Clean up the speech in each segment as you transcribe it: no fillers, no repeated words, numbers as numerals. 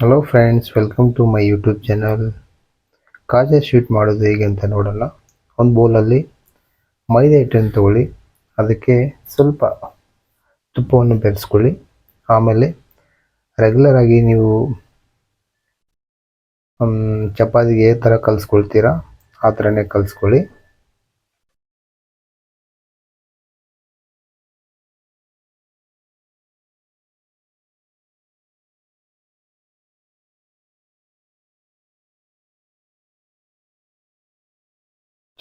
Hello friends, welcome to my YouTube channel. Kaja sweet ಮಾಡೋದು ಹೇಗೆ ಅಂತ ನೋಡೋಣ. ಒಂದು ಬೌಲಲ್ಲಿ ಮೈದಾ ಹಿಟ್ಟನ್ನು ತಗೊಳ್ಳಿ, ಅದಕ್ಕೆ ಸ್ವಲ್ಪ ತುಪ್ಪವನ್ನು ಬೆರೆಸ್ಕೊಳ್ಳಿ. ಆಮೇಲೆ ರೆಗ್ಯುಲರ್ ಆಗಿ ನೀವು ಚಪಾತಿಗೆ ಯಾವ ಥರ ಕಲಿಸ್ಕೊಳ್ತೀರಾ ಆ ಥರನೇ ಕಲಿಸ್ಕೊಳ್ಳಿ.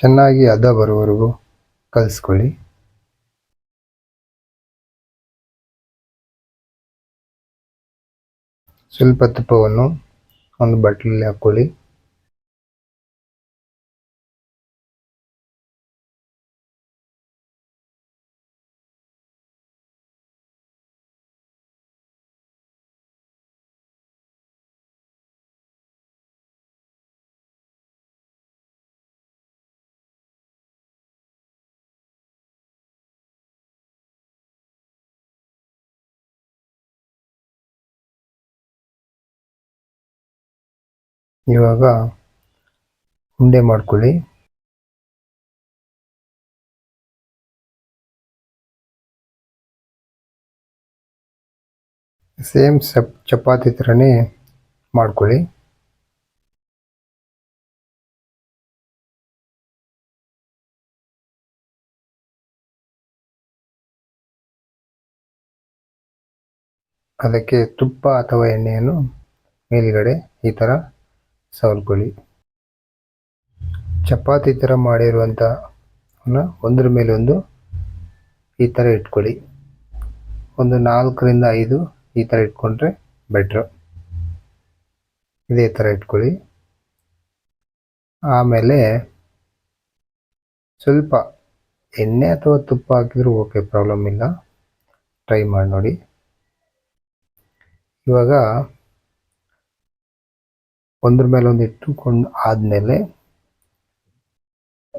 ಚೆನ್ನಾಗಿ ಹದ ಬರುವವರೆಗೂ ಕಲಿಸ್ಕೊಳ್ಳಿ. ಸ್ವಲ್ಪ ತುಪ್ಪವನ್ನು ಒಂದು ಬಟ್ಲಲ್ಲಿ ಹಾಕ್ಕೊಳ್ಳಿ. ಇವಾಗ ಉಂಡೆ ಮಾಡ್ಕೊಳ್ಳಿ. ಸೇಮ್ ಚಪಾತಿ ಥರನೇ ಮಾಡ್ಕೊಳ್ಳಿ. ಅದಕ್ಕೆ ತುಪ್ಪ ಅಥವಾ ಎಣ್ಣೆಯನ್ನು ಮೇಲುಗಡೆ ಈ ಥರ ಸವರ್ಕೊಳ್ಳಿ. ಚಪಾತಿ ಥರ ಮಾಡಿರುವಂಥ ಒಂದರ ಮೇಲೆ ಒಂದು ಈ ಥರ ಇಟ್ಕೊಳ್ಳಿ. ಒಂದು 4ರಿಂದ 5 ಈ ಥರ ಇಟ್ಕೊಂಡ್ರೆ ಬೆಟ್ರು. ಇದೇ ಥರ ಇಟ್ಕೊಳ್ಳಿ. ಆಮೇಲೆ ಸ್ವಲ್ಪ ಎಣ್ಣೆ ಅಥವಾ ತುಪ್ಪ ಹಾಕಿದ್ರೂ ಓಕೆ, ಪ್ರಾಬ್ಲಮ್ ಇಲ್ಲ. ಟ್ರೈ ಮಾಡಿ ನೋಡಿ. ಇವಾಗ ಒಂದ್ರ ಮೇಲೆ ಒಂದು ಇಟ್ಟುಕೊಂಡು ಆದಮೇಲೆ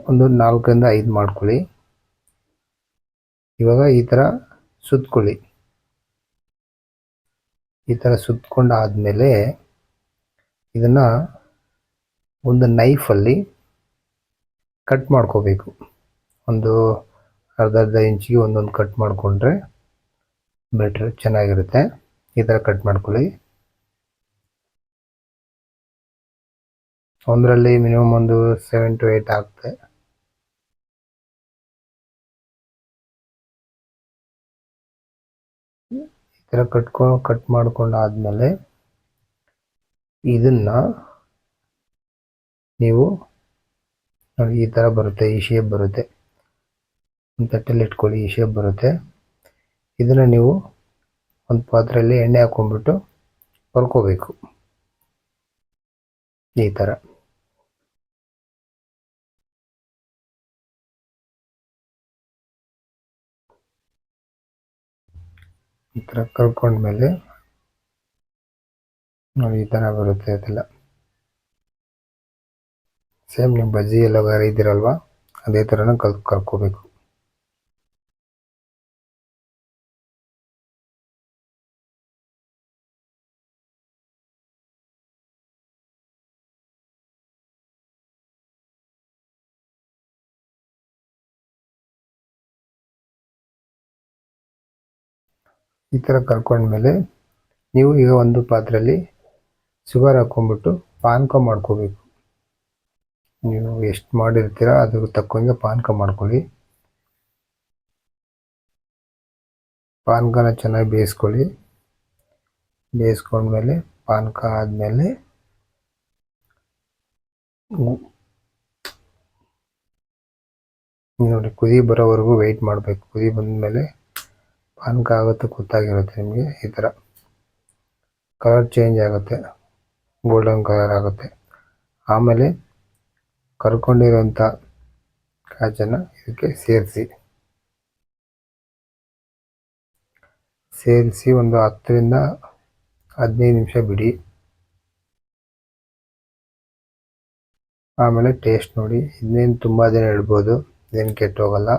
ಒಂದು 4ರಿಂದ 5 ಮಾಡ್ಕೊಳ್ಳಿ. ಇವಾಗ ಈ ಥರ ಸುತ್ಕೊಳ್ಳಿ. ಈ ಥರ ಸುತ್ಕೊಂಡು ಆದಮೇಲೆ ಇದನ್ನು ಒಂದು ನೈಫಲ್ಲಿ ಕಟ್ ಮಾಡ್ಕೋಬೇಕು. ಒಂದು ಅರ್ಧ ಇಂಚಿಗೆ ಒಂದೊಂದು ಕಟ್ ಮಾಡಿಕೊಂಡ್ರೆ ಬೆಟ್ರ್, ಚೆನ್ನಾಗಿರುತ್ತೆ. ಈ ಥರ ಕಟ್ ಮಾಡ್ಕೊಳ್ಳಿ. ಒಂದರಲ್ಲಿ ಮಿನಿಮಮ್ ಒಂದು 7 to 8 ಆಗುತ್ತೆ. ಈ ಥರ ಕಟ್ ಮಾಡ್ಕೊಂಡಾದ್ಮೇಲೆ ಇದನ್ನು ನೀವು ನೋಡಿ, ಈ ಥರ ಬರುತ್ತೆ, ಈ ಶೇಪ್ ಬರುತ್ತೆ. ಒಂದು ತಟ್ಟೆಯಲ್ಲಿ ಇಟ್ಕೊಳ್ಳಿ, ಈ ಶೇಪ್ ಬರುತ್ತೆ. ಇದನ್ನು ನೀವು ಒಂದು ಪಾತ್ರೆಯಲ್ಲಿ ಎಣ್ಣೆ ಹಾಕ್ಕೊಂಡ್ಬಿಟ್ಟು ಹೊರ್ಕೋಬೇಕು ಈ ಥರ. ಈ ಥರ ಕರ್ಕೊಂಡ್ಮೇಲೆ ನೋಡಿ, ಈ ಥರ ಬರುತ್ತೆ. ಅದೆಲ್ಲ ಸೇಮ್ ನೀವು ಬಜ್ಜಿ ಎಲ್ಲ ಇದ್ದೀರಲ್ವ, ಅದೇ ಥರನ ಕರ್ಕೋಬೇಕು. ಈ ಥರ ಕರ್ಕೊಂಡ್ಮೇಲೆ ನೀವು ಈಗ ಒಂದು ಪಾತ್ರೆಯಲ್ಲಿ ಶುಗರ್ ಹಾಕ್ಕೊಂಡ್ಬಿಟ್ಟು ಪಾನಕ ಮಾಡ್ಕೋಬೇಕು. ನೀವು ಎಷ್ಟು ಮಾಡಿರ್ತೀರ ಅದ್ರ ತಕ್ಕಂಗೆ ಪಾನಕ ಮಾಡ್ಕೊಳ್ಳಿ. ಪಾನಕನ ಚೆನ್ನಾಗಿ ಬೇಯಿಸ್ಕೊಳ್ಳಿ. ಬೇಯಿಸ್ಕೊಂಡ್ಮೇಲೆ ಪಾನಕ ಆದಮೇಲೆ ನೋಡಿ, ಕುದಿ ಬರೋವರೆಗೂ ವೆಯ್ಟ್ ಮಾಡಬೇಕು. ಕುದಿ ಬಂದಮೇಲೆ ಪಾನಕ ಆಗುತ್ತೆ, ಗೊತ್ತಾಗಿರುತ್ತೆ ನಿಮಗೆ. ಈ ಥರ ಕಲರ್ ಚೇಂಜ್ ಆಗುತ್ತೆ, ಗೋಲ್ಡನ್ ಕಲರ್ ಆಗುತ್ತೆ. ಆಮೇಲೆ ಕರ್ಕೊಂಡಿರೋಂಥ ಕಾಜನ್ನು ಇದಕ್ಕೆ ಸೇರಿಸಿ ಒಂದು 10ರಿಂದ 15 ನಿಮಿಷ ಬಿಡಿ. ಆಮೇಲೆ ಟೇಸ್ಟ್ ನೋಡಿ. ಇದನ್ನೇನು ತುಂಬ ದಿನ ಇಡ್ಬೋದು, ಇದೇನು ಕೆಟ್ಟೋಗಲ್ಲ.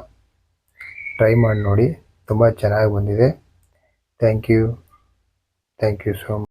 ಟ್ರೈ ಮಾಡಿ ನೋಡಿ, ತುಂಬ ಚೆನ್ನಾಗಿ ಬಂದಿದೆ. Thank you so much.